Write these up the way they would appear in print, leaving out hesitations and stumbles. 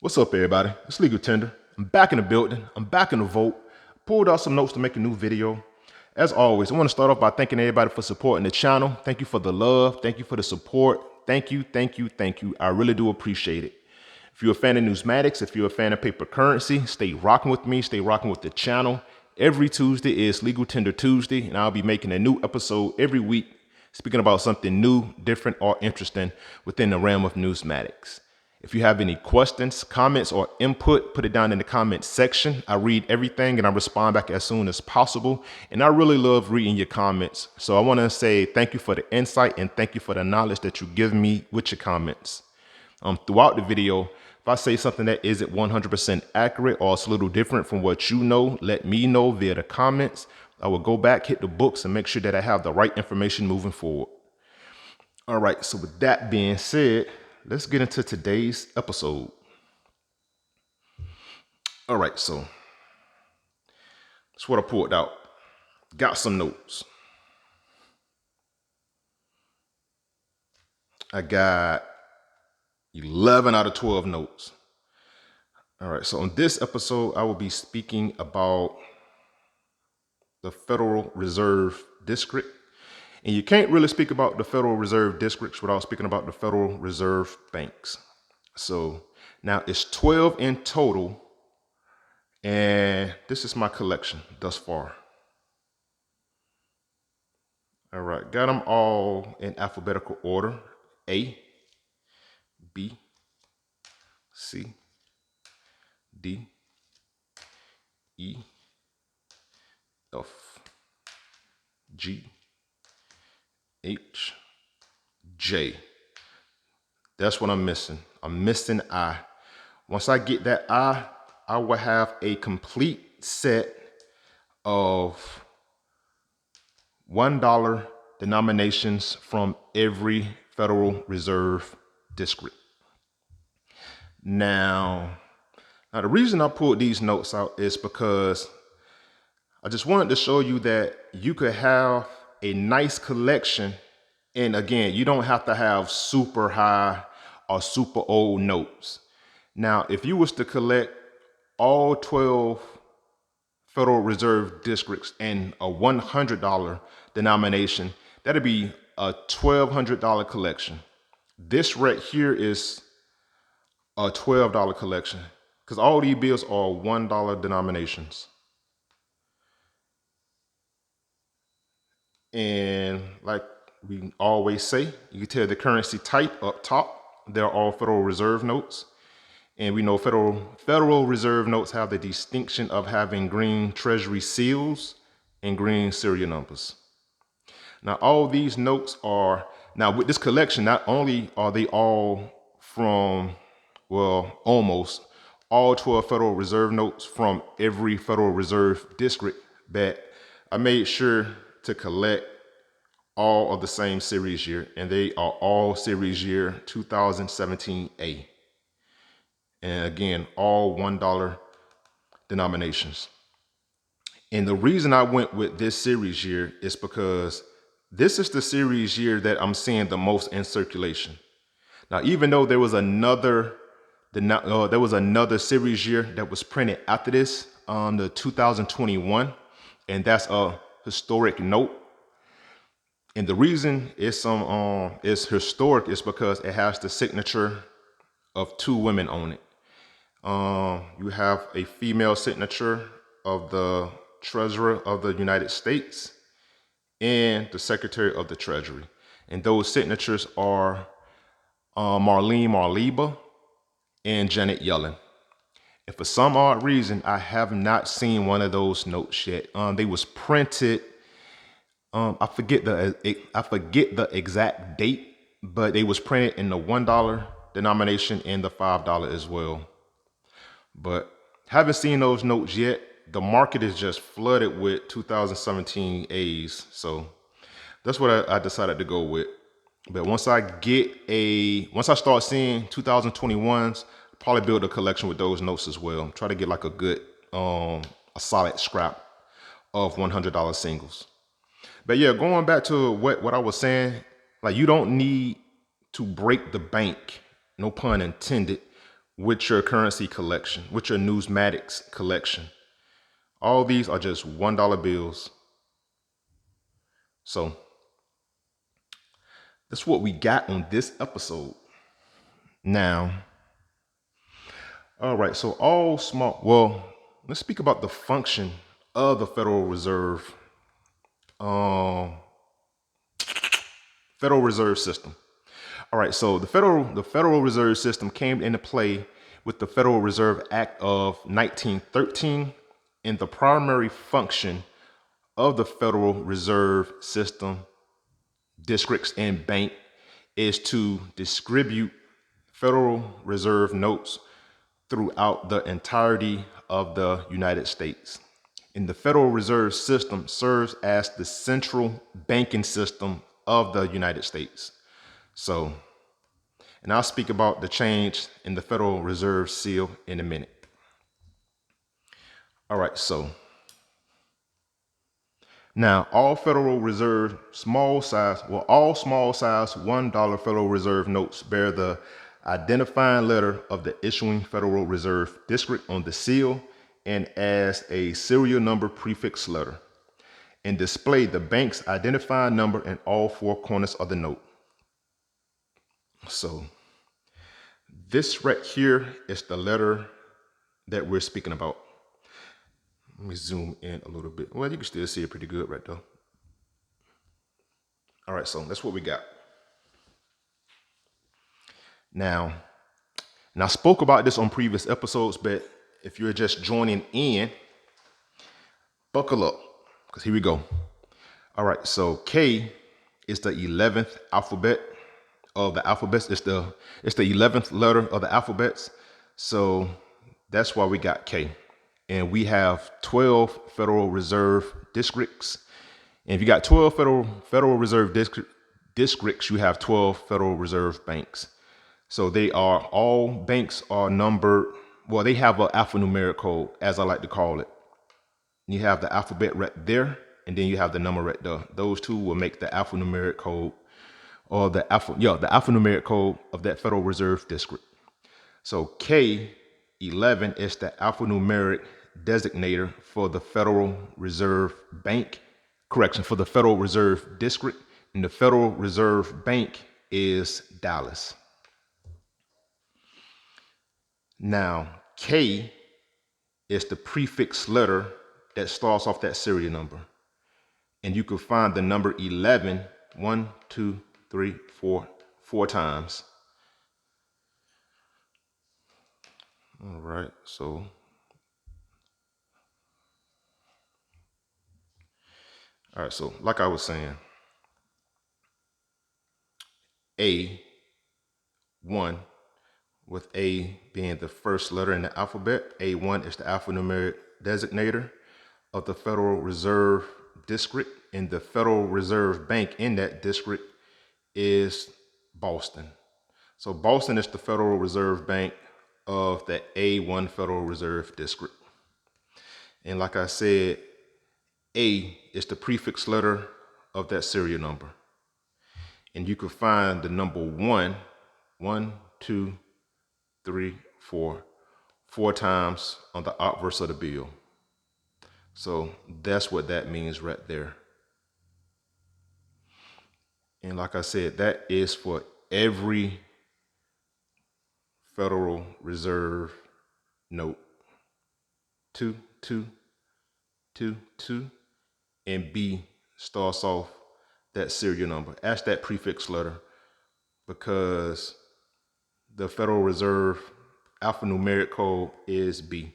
What's up, everybody? It's Legal Tender. I'm back in the building. I'm back in the vote. Pulled out some notes to make a new video. As always, I want to start off by thanking everybody for supporting the channel. Thank you for the love. Thank you for the support. Thank you, thank you, thank you. I really do appreciate it. If you're a fan of numismatics, if you're a fan of paper currency, stay rocking with me. Stay rocking with the channel. Every Tuesday is Legal Tender Tuesday, and I'll be making a new episode every week speaking about something new, different, or interesting within the realm of numismatics. If you have any questions, comments, or input, put it down in the comments section. I read everything and I respond back as soon as possible. And I really love reading your comments. So I want to say thank you for the insight and thank you for the knowledge that you give me with your comments. Throughout the video, if I say something that isn't 100% accurate or it's a little different from what you know, let me know via the comments. I will go back, hit the books, and make sure that I have the right information moving forward. All right, so with that being said, let's get into today's episode. All right, so that's what I pulled out. Got some notes. I got 11 out of 12 notes. All right, so on this episode, I will be speaking about the Federal Reserve District. And you can't really speak about the Federal Reserve districts without speaking about the Federal Reserve banks. So now it's 12 in total. And this is my collection thus far. All right, got them all in alphabetical order. A, B, C, D, E, F, G, H, J. That's what I'm missing. I'm missing I. Once I get that I will have a complete set of $1 denominations from every Federal Reserve district. Now the reason I pulled these notes out is because I just wanted to show you that you could have a nice collection. And again, you don't have to have super high or super old notes. Now, if you was to collect all 12 Federal Reserve districts in a $100 denomination, that'd be a $1,200 collection. This right here is a $12 collection because all these bills are $1 denominations. And like we always say, you can tell the currency type up top. They're all Federal Reserve notes. And we know Federal Reserve notes have the distinction of having green Treasury seals and green serial numbers. Now, all these notes are, now with this collection, not only are they all from, well, almost all 12 Federal Reserve notes from every Federal Reserve district, but I made sure to collect all of the same series year, and they are all series year 2017A. And again, all $1 denominations. And the reason I went with this series year is because this is the series year that I'm seeing the most in circulation. Now, even though there was another series year that was printed after this, the 2021, and that's a historic note. And the reason it's historic is because it has the signature of two women on it. You have a female signature of the Treasurer of the United States and the Secretary of the Treasury. And those signatures are Marlene Marliba and Janet Yellen. And for some odd reason, I have not seen one of those notes yet. They was printed. I forget the exact date, but they was printed in the $1 denomination and the $5 as well. But haven't seen those notes yet. The market is just flooded with 2017 A's. So that's what I decided to go with. But once I start seeing 2021s, probably build a collection with those notes as well. Try to get like a good, a solid scrap of $100 singles. But yeah, going back to what I was saying, like you don't need to break the bank, no pun intended, with your currency collection, with your numismatics collection. All these are just $1 bills. So that's what we got on this episode. Now, all right, so let's speak about the function of the um, Federal Reserve System. All right, so the Federal Reserve System came into play with the Federal Reserve Act of 1913, and the primary function of the Federal Reserve System, districts and bank, is to distribute Federal Reserve notes throughout the entirety of the United States. And the Federal Reserve System serves as the central banking system of the United States. So, and I'll speak about the change in the Federal Reserve seal in a minute. All right, so now all small size $1 Federal Reserve notes bear the identifying letter of the issuing Federal Reserve District on the seal and as a serial number prefix letter, and display the bank's identifying number in all four corners of the note. So this right here is the letter that we're speaking about. Let me zoom in a little bit. Well, you can still see it pretty good right there. All right, so that's what we got. Now, and I spoke about this on previous episodes, but if you're just joining in, buckle up, because here we go. All right, so K is the 11th alphabet of the alphabets. It's the 11th letter of the alphabets. So that's why we got K. And we have 12 Federal Reserve districts. And if you got 12 Federal Reserve districts, you have 12 Federal Reserve banks. So all banks are numbered. Well, they have an alphanumeric code, as I like to call it. You have the alphabet right there, and then you have the number right there. Those two will make the alphanumeric code, or the alphanumeric code of that Federal Reserve district. So K11 is the alphanumeric designator for the Federal Reserve Bank. For the Federal Reserve District, and the Federal Reserve Bank is Dallas. Now, K is the prefix letter that starts off that serial number. And you can find the number 11, 1, 2, 3, 4 times. All right, so like I was saying, A1, with A being the first letter in the alphabet. A1 is the alphanumeric designator of the Federal Reserve District, and the Federal Reserve Bank in that district is Boston. So Boston is the Federal Reserve Bank of the A1 Federal Reserve District. And like I said, A is the prefix letter of that serial number. And you can find the number 1, 2, 3, 4 times on the obverse of the bill. So that's what that means right there. And like I said, that is for every Federal Reserve note. 2, 2, 2, 2, and B starts off that serial number. That's that prefix letter, because the Federal Reserve alphanumeric code is B.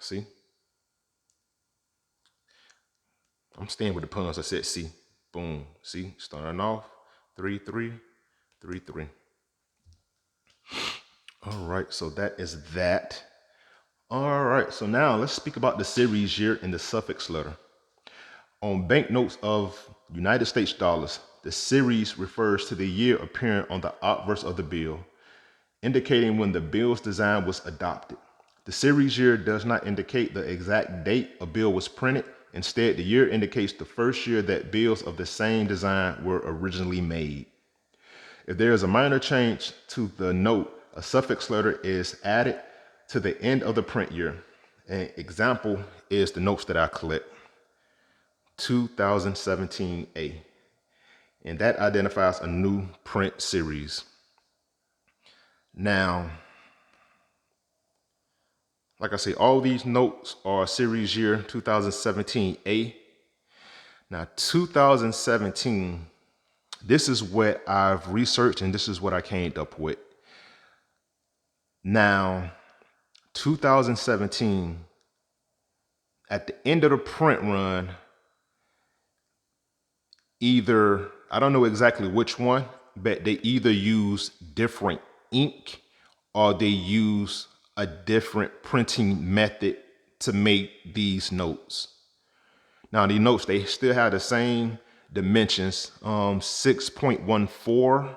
See? I'm staying with the puns. I said C. Boom. See? Starting off 3, 3, 3, 3. All right, so that is that. All right, so now let's speak about the series year and the suffix letter. On banknotes of United States dollars, the series refers to the year appearing on the obverse of the bill, indicating when the bill's design was adopted. The series year does not indicate the exact date a bill was printed. Instead, the year indicates the first year that bills of the same design were originally made. If there is a minor change to the note, a suffix letter is added to the end of the print year. An example is the notes that I collect, 2017A, and that identifies a new print series. Now, like I say, all these notes are series year 2017A. Now, 2017, this is what I've researched and this is what I came up with. Now, 2017, at the end of the print run, either, I don't know exactly which one, but they either use different ink or they use a different printing method to make these notes. Now, the notes, they still have the same dimensions, 6.14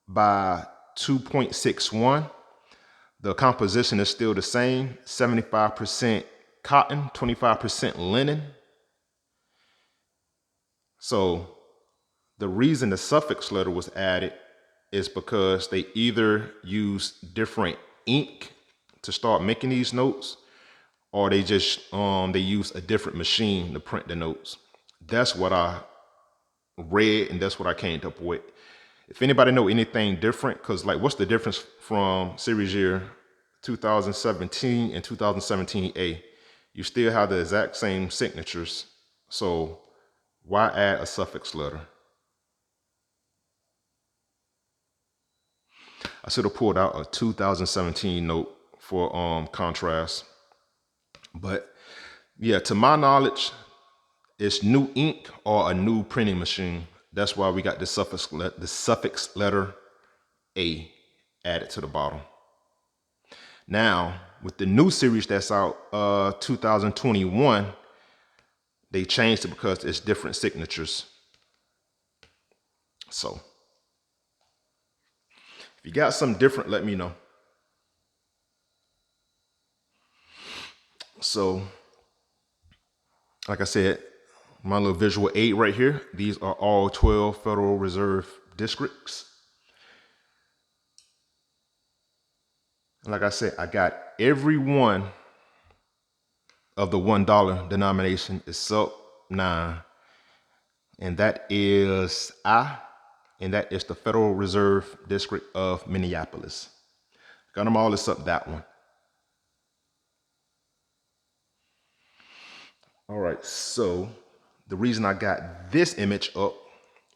by 2.61. The composition is still the same, 75% cotton, 25% linen. So the reason the suffix letter was added is because they either use different ink to start making these notes, or they just they use a different machine to print the notes. That's what I read and that's what I came up with. If anybody know anything different, because like what's the difference from series year 2017 and 2017A? You still have the exact same signatures, so why add a suffix letter? I should have pulled out a 2017 note for contrast. But yeah, to my knowledge, it's new ink or a new printing machine. That's why we got the suffix letter A added to the bottom. Now, with the new series that's out, 2021, they changed it because it's different signatures. So, if you got something different, let me know. So, like I said, my little visual aid right here, these are all 12 Federal Reserve districts. And like I said, I got every one of the $1 denomination except 9. And that is and that is the Federal Reserve District of Minneapolis. Got them all except that one. All right, so the reason I got this image up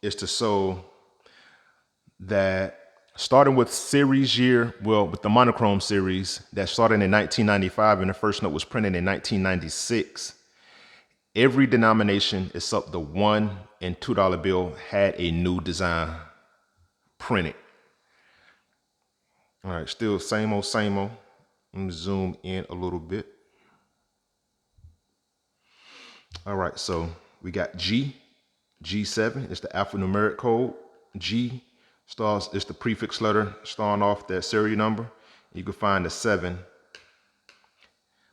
is to show that starting with series year, well, with the monochrome series that started in 1995 and the first note was printed in 1996, every denomination except the $1 and $2 bill had a new design printed. All right, still same old, same old. Let me zoom in a little bit. All right, so we got G7 is the alphanumeric code. G is the prefix letter starting off that serial number. You can find the 7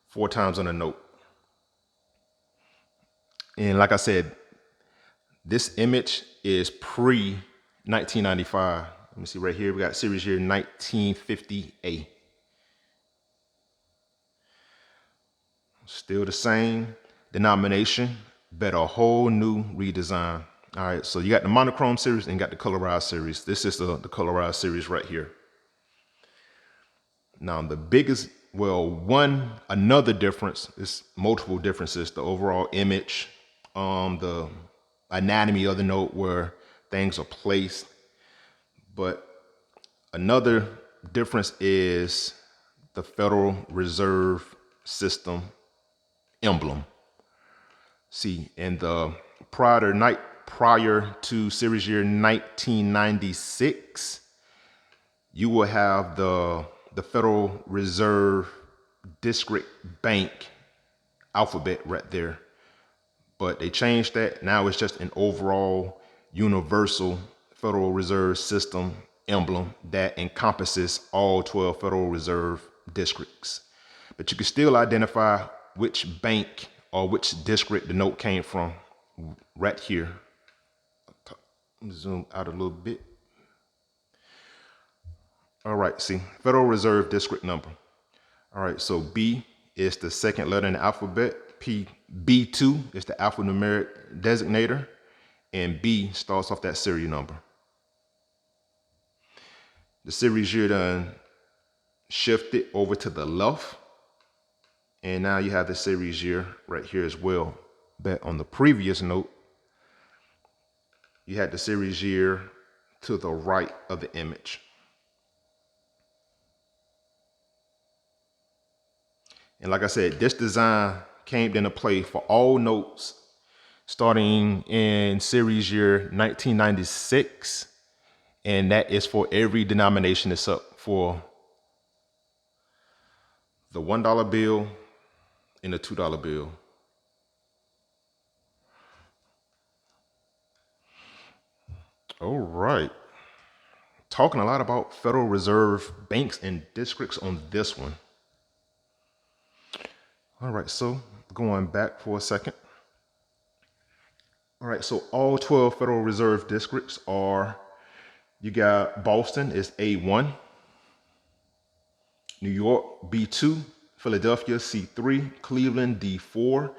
4 times on a note. And like I said, this image is pre-1995. Let me see right here. We got series year 1950A. Still the same denomination, but a whole new redesign. All right, so you got the monochrome series and got the colorized series. This is the colorized series right here. Now the biggest, another difference is multiple differences. The overall image, the anatomy of the note where things are placed. But another difference is the Federal Reserve System emblem. See, in the prior to series year 1996, you will have the Federal Reserve District Bank alphabet right there. But they changed that. Now it's just an overall universal Federal Reserve System emblem that encompasses all 12 Federal Reserve districts. But you can still identify which bank or which district the note came from right here. Zoom out a little bit. All right, see, Federal Reserve District number. All right, so B is the second letter in the alphabet. B2 is the alphanumeric designator, and B starts off that serial number. The series year done shifted over to the left, and now you have the series year right here as well. But on the previous note, you had the series year to the right of the image. And like I said, this design came into play for all notes starting in series year 1996. And that is for every denomination except for the $1 bill and the $2 bill. All right. Talking a lot about Federal Reserve banks and districts on this one. All right, so going back for a second. All right, so all 12 Federal Reserve districts are, you got Boston is A1, New York B2, Philadelphia C3, Cleveland D4,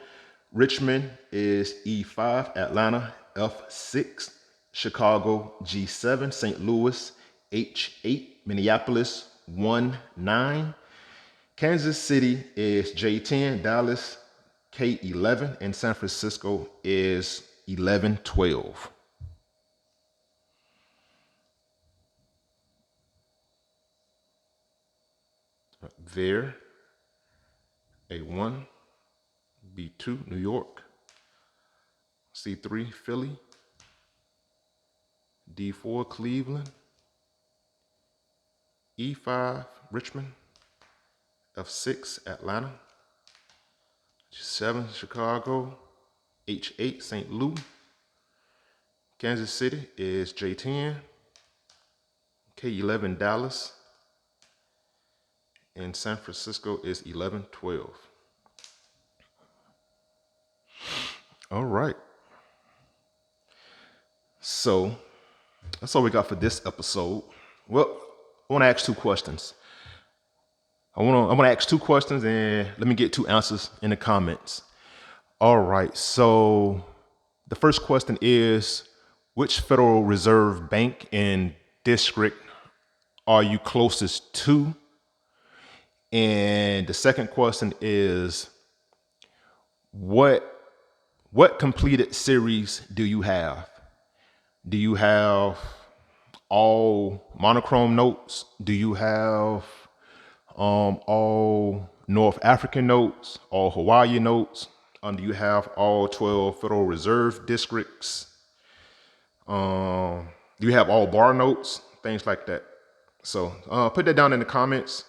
Richmond is E5, Atlanta F6, Chicago G7, St. Louis H8, Minneapolis 1-9, Kansas City is J10, Dallas K11, and San Francisco is 11-12. There, A1, B2, New York, C3, Philly, D4, Cleveland, E5, Richmond, F6, Atlanta, G7, Chicago, H8, St. Louis, Kansas City is J10, K11, Dallas, and San Francisco is 11-12. All right. So that's all we got for this episode. Well, I want to ask two questions. I want to ask two questions and let me get two answers in the comments. All right. So the first question is, which Federal Reserve bank and district are you closest to? And the second question is, what completed series do you have? Do you have all monochrome notes? Do you have all North African notes, all Hawaii notes? Do you have all 12 Federal Reserve districts? Do you have all bar notes? Things like that. So put that down in the comments.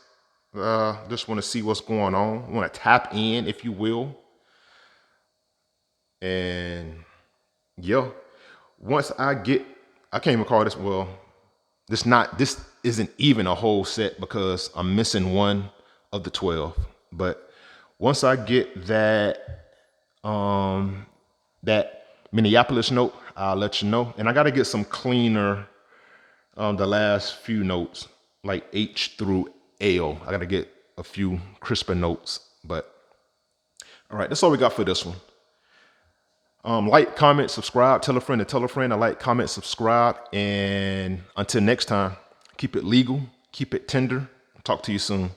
Just want to see what's going on. I want to tap in, if you will. And yeah, once I can't even call this, well, this isn't even a whole set because I'm missing one of the 12. But once I get that Minneapolis note, I'll let you know. And I got to get some cleaner, the last few notes, like H through L. I got to get a few crisper notes. But all right, that's all we got for this one. Like, comment, subscribe, tell a friend to tell a friend. I like, comment, subscribe. And until next time, keep it legal, keep it tender. Talk to you soon.